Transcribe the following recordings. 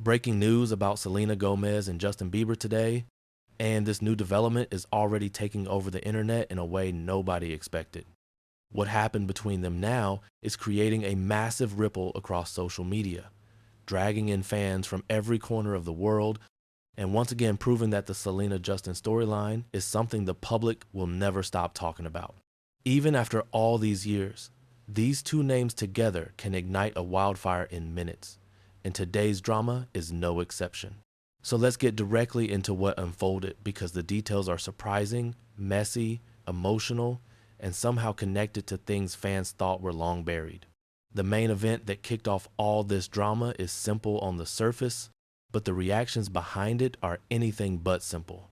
Breaking news about Selena Gomez and Justin Bieber today, and this new development is already taking over the internet in a way nobody expected. What happened between them now is creating a massive ripple across social media, dragging in fans from every corner of the world, and once again proving that the Selena-Justin storyline is something the public will never stop talking about. Even after all these years, these two names together can ignite a wildfire in minutes, and today's drama is no exception. So let's get directly into what unfolded, because the details are surprising, messy, emotional, and somehow connected to things fans thought were long buried. The main event that kicked off all this drama is simple on the surface, but the reactions behind it are anything but simple.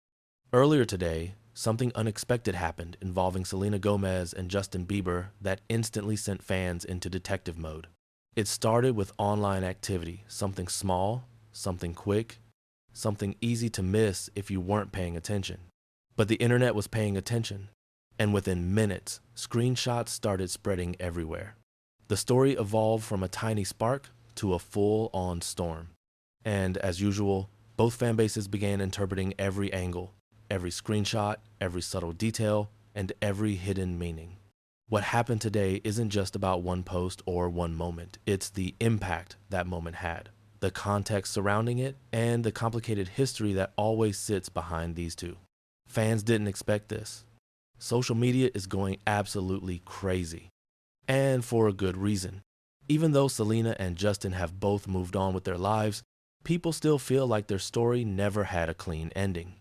Earlier today, something unexpected happened involving Selena Gomez and Justin Bieber that instantly sent fans into detective mode. It started with online activity, something small, something quick, something easy to miss if you weren't paying attention. But the internet was paying attention, and within minutes, screenshots started spreading everywhere. The story evolved from a tiny spark to a full-on storm. And as usual, both fan bases began interpreting every angle, every screenshot, every subtle detail, and every hidden meaning. What happened today isn't just about one post or one moment. It's the impact that moment had, the context surrounding it, and the complicated history that always sits behind these two. Fans didn't expect this. Social media is going absolutely crazy. And for a good reason. Even though Selena and Justin have both moved on with their lives, people still feel like their story never had a clean ending.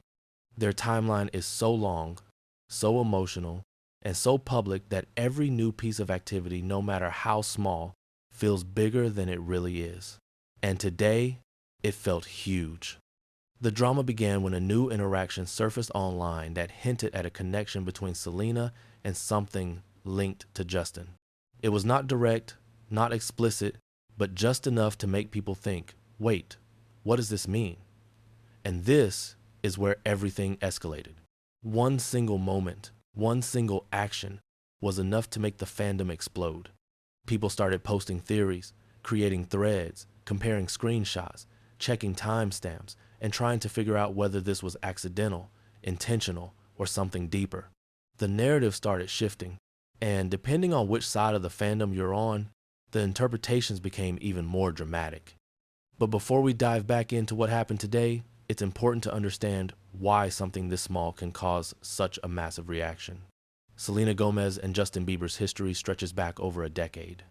Their timeline is so long, so emotional, and so public that every new piece of activity, no matter how small, feels bigger than it really is. And today, it felt huge. The drama began when a new interaction surfaced online that hinted at a connection between Selena and something linked to Justin. It was not direct, not explicit, but just enough to make people think, wait, what does this mean? And this is where everything escalated. One single moment, one single action was enough to make the fandom explode. People started posting theories, creating threads, comparing screenshots, checking timestamps, and trying to figure out whether this was accidental, intentional, or something deeper. The narrative started shifting, and depending on which side of the fandom you're on, the interpretations became even more dramatic. But before we dive back into what happened today, it's important to understand why something this small can cause such a massive reaction. Selena Gomez and Justin Bieber's history stretches back over a decade.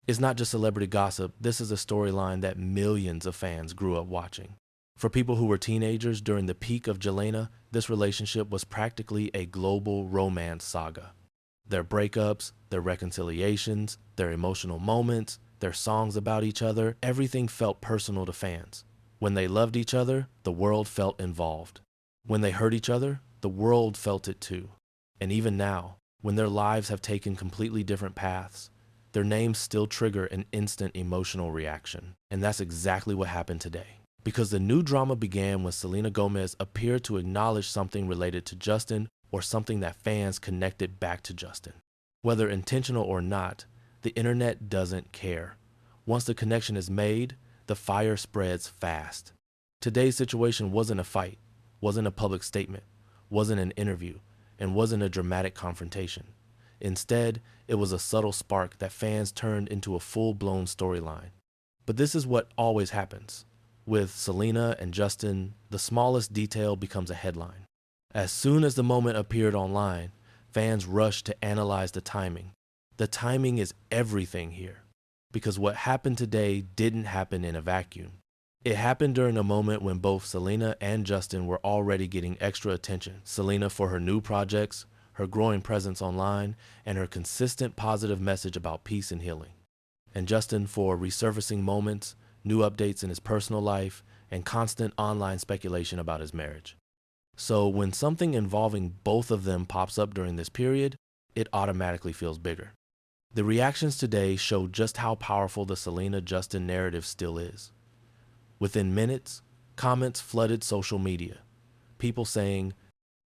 It's not just celebrity gossip, this is a storyline that millions of fans grew up watching. For people who were teenagers during the peak of Jelena, this relationship was practically a global romance saga. Their breakups, their reconciliations, their emotional moments, their songs about each other, everything felt personal to fans. When they loved each other, the world felt involved. When they hurt each other, the world felt it too. And even now, when their lives have taken completely different paths, their names still trigger an instant emotional reaction. And that's exactly what happened today. Because the new drama began when Selena Gomez appeared to acknowledge something related to Justin, or something that fans connected back to Justin. Whether intentional or not, the internet doesn't care. Once the connection is made, the fire spreads fast. Today's situation wasn't a fight, wasn't a public statement, wasn't an interview, and wasn't a dramatic confrontation. Instead, it was a subtle spark that fans turned into a full-blown storyline. But this is what always happens. With Selena and Justin, the smallest detail becomes a headline. As soon as the moment appeared online, fans rushed to analyze the timing. The timing is everything here. Because what happened today didn't happen in a vacuum. It happened during a moment when both Selena and Justin were already getting extra attention. Selena for her new projects, her growing presence online, and her consistent positive message about peace and healing. And Justin for resurfacing moments, new updates in his personal life, and constant online speculation about his marriage. So when something involving both of them pops up during this period, it automatically feels bigger. The reactions today show just how powerful the Selena-Justin narrative still is. Within minutes, comments flooded social media. People saying,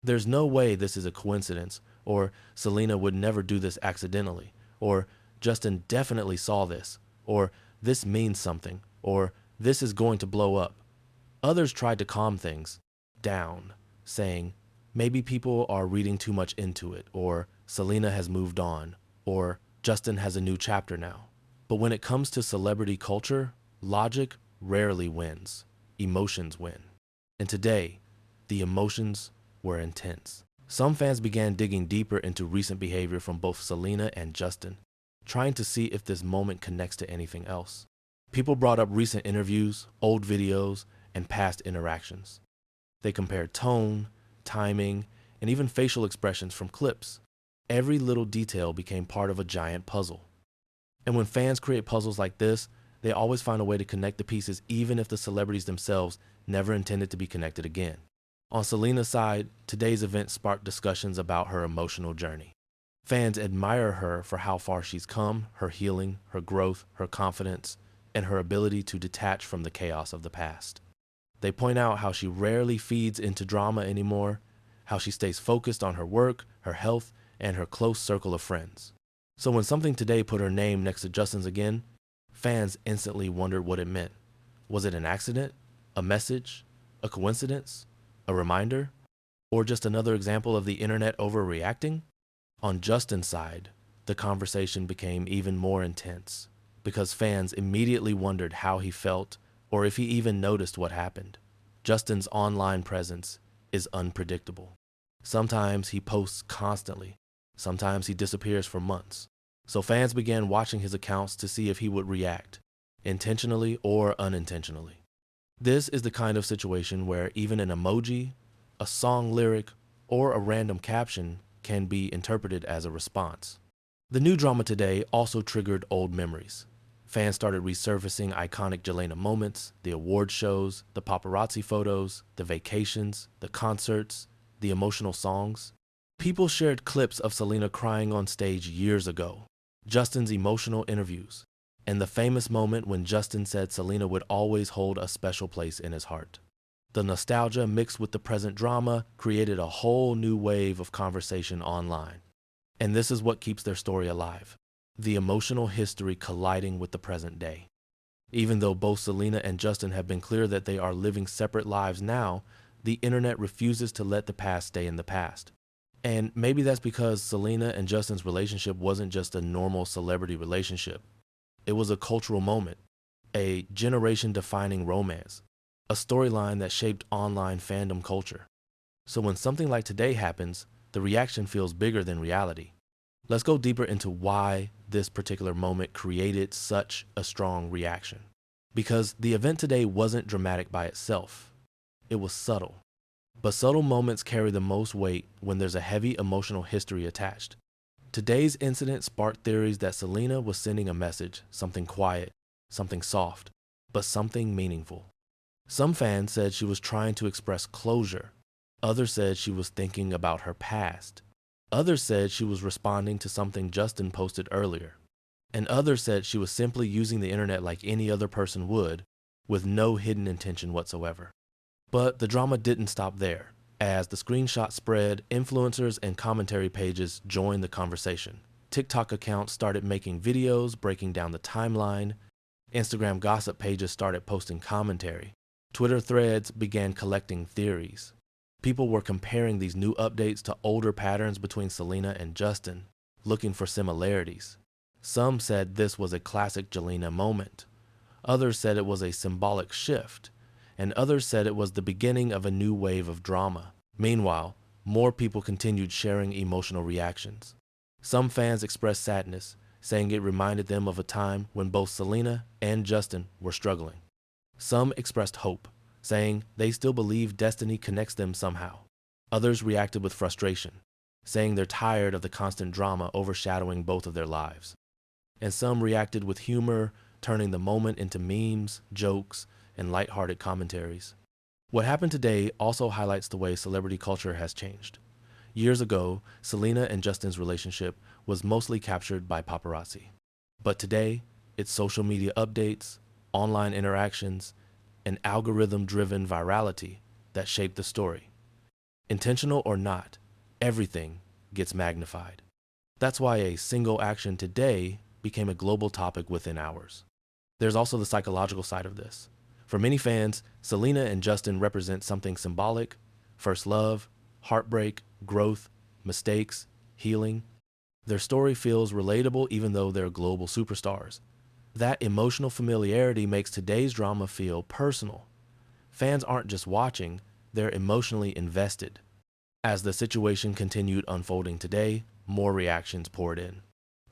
"There's no way this is a coincidence," or "Selena would never do this accidentally," or "Justin definitely saw this," or "this means something," or "this is going to blow up," Others tried to calm things down, saying, maybe people are reading too much into it, or Selena has moved on, or Justin has a new chapter now. But when it comes to celebrity culture, logic rarely wins. Emotions win. And today, the emotions were intense. Some fans began digging deeper into recent behavior from both Selena and Justin, trying to see if this moment connects to anything else. People brought up recent interviews, old videos, and past interactions. They compared tone, timing, and even facial expressions from clips. Every little detail became part of a giant puzzle. And when fans create puzzles like this, they always find a way to connect the pieces even if the celebrities themselves never intended to be connected again. On Selena's side, today's event sparked discussions about her emotional journey. Fans admire her for how far she's come, her healing, her growth, her confidence, and her ability to detach from the chaos of the past. They point out how she rarely feeds into drama anymore, how she stays focused on her work, her health, and her close circle of friends. So when something today put her name next to Justin's again, fans instantly wondered what it meant. Was it an accident? A message? A coincidence? A reminder? Or just another example of the internet overreacting? On Justin's side, the conversation became even more intense because fans immediately wondered how he felt or if he even noticed what happened. Justin's online presence is unpredictable. Sometimes he posts constantly. Sometimes he disappears for months. So fans began watching his accounts to see if he would react, intentionally or unintentionally. This is the kind of situation where even an emoji, a song lyric, or a random caption can be interpreted as a response. The new drama today also triggered old memories. Fans started resurfacing iconic Jelena moments, the award shows, the paparazzi photos, the vacations, the concerts, the emotional songs. People shared clips of Selena crying on stage years ago, Justin's emotional interviews, and the famous moment when Justin said Selena would always hold a special place in his heart. The nostalgia mixed with the present drama created a whole new wave of conversation online. And this is what keeps their story alive. The emotional history colliding with the present day. Even though both Selena and Justin have been clear that they are living separate lives now, the internet refuses to let the past stay in the past. And maybe that's because Selena and Justin's relationship wasn't just a normal celebrity relationship. It was a cultural moment, a generation-defining romance, a storyline that shaped online fandom culture. So when something like today happens, the reaction feels bigger than reality. Let's go deeper into why this particular moment created such a strong reaction. Because the event today wasn't dramatic by itself. It was subtle. But subtle moments carry the most weight when there's a heavy emotional history attached. Today's incident sparked theories that Selena was sending a message, something quiet, something soft, but something meaningful. Some fans said she was trying to express closure. Others said she was thinking about her past. Others said she was responding to something Justin posted earlier. And others said she was simply using the internet like any other person would, with no hidden intention whatsoever. But the drama didn't stop there. As the screenshot spread, influencers and commentary pages joined the conversation. TikTok accounts started making videos breaking down the timeline. Instagram gossip pages started posting commentary. Twitter threads began collecting theories. People were comparing these new updates to older patterns between Selena and Justin, looking for similarities. Some said this was a classic Jelena moment. Others said it was a symbolic shift. And others said it was the beginning of a new wave of drama. Meanwhile, more people continued sharing emotional reactions. Some fans expressed sadness, saying it reminded them of a time when both Selena and Justin were struggling. Some expressed hope, saying they still believe destiny connects them somehow. Others reacted with frustration, saying they're tired of the constant drama overshadowing both of their lives. And some reacted with humor, turning the moment into memes, jokes, and lighthearted commentaries. What happened today also highlights the way celebrity culture has changed. Years ago, Selena and Justin's relationship was mostly captured by paparazzi. But today, it's social media updates, online interactions, and algorithm-driven virality that shape the story. Intentional or not, everything gets magnified. That's why a single action today became a global topic within hours. There's also the psychological side of this. For many fans, Selena and Justin represent something symbolic: first love, heartbreak, growth, mistakes, healing. Their story feels relatable even though they're global superstars. That emotional familiarity makes today's drama feel personal. Fans aren't just watching, they're emotionally invested. As the situation continued unfolding today, more reactions poured in.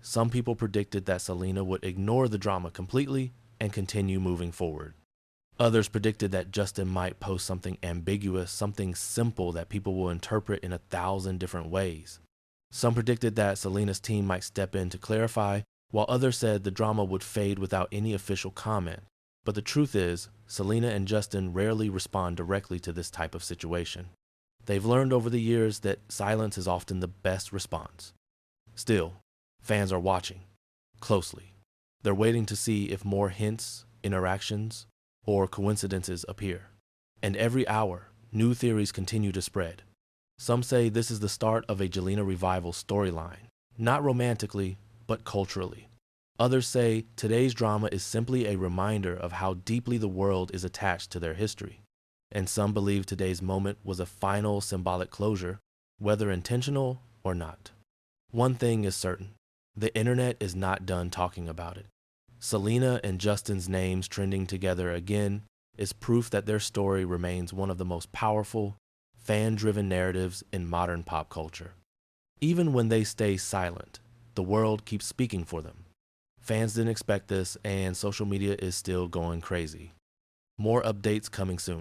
Some people predicted that Selena would ignore the drama completely and continue moving forward. Others predicted that Justin might post something ambiguous, something simple that people will interpret in 1,000 different ways. Some predicted that Selena's team might step in to clarify, while others said the drama would fade without any official comment. But the truth is, Selena and Justin rarely respond directly to this type of situation. They've learned over the years that silence is often the best response. Still, fans are watching closely. They're waiting to see if more hints, interactions, or coincidences appear. And every hour, new theories continue to spread. Some say this is the start of a Jelena revival storyline, not romantically, but culturally. Others say today's drama is simply a reminder of how deeply the world is attached to their history. And some believe today's moment was a final symbolic closure, whether intentional or not. One thing is certain: the internet is not done talking about it. Selena and Justin's names trending together again is proof that their story remains one of the most powerful, fan-driven narratives in modern pop culture. Even when they stay silent, the world keeps speaking for them. Fans didn't expect this, and social media is still going crazy. More updates coming soon.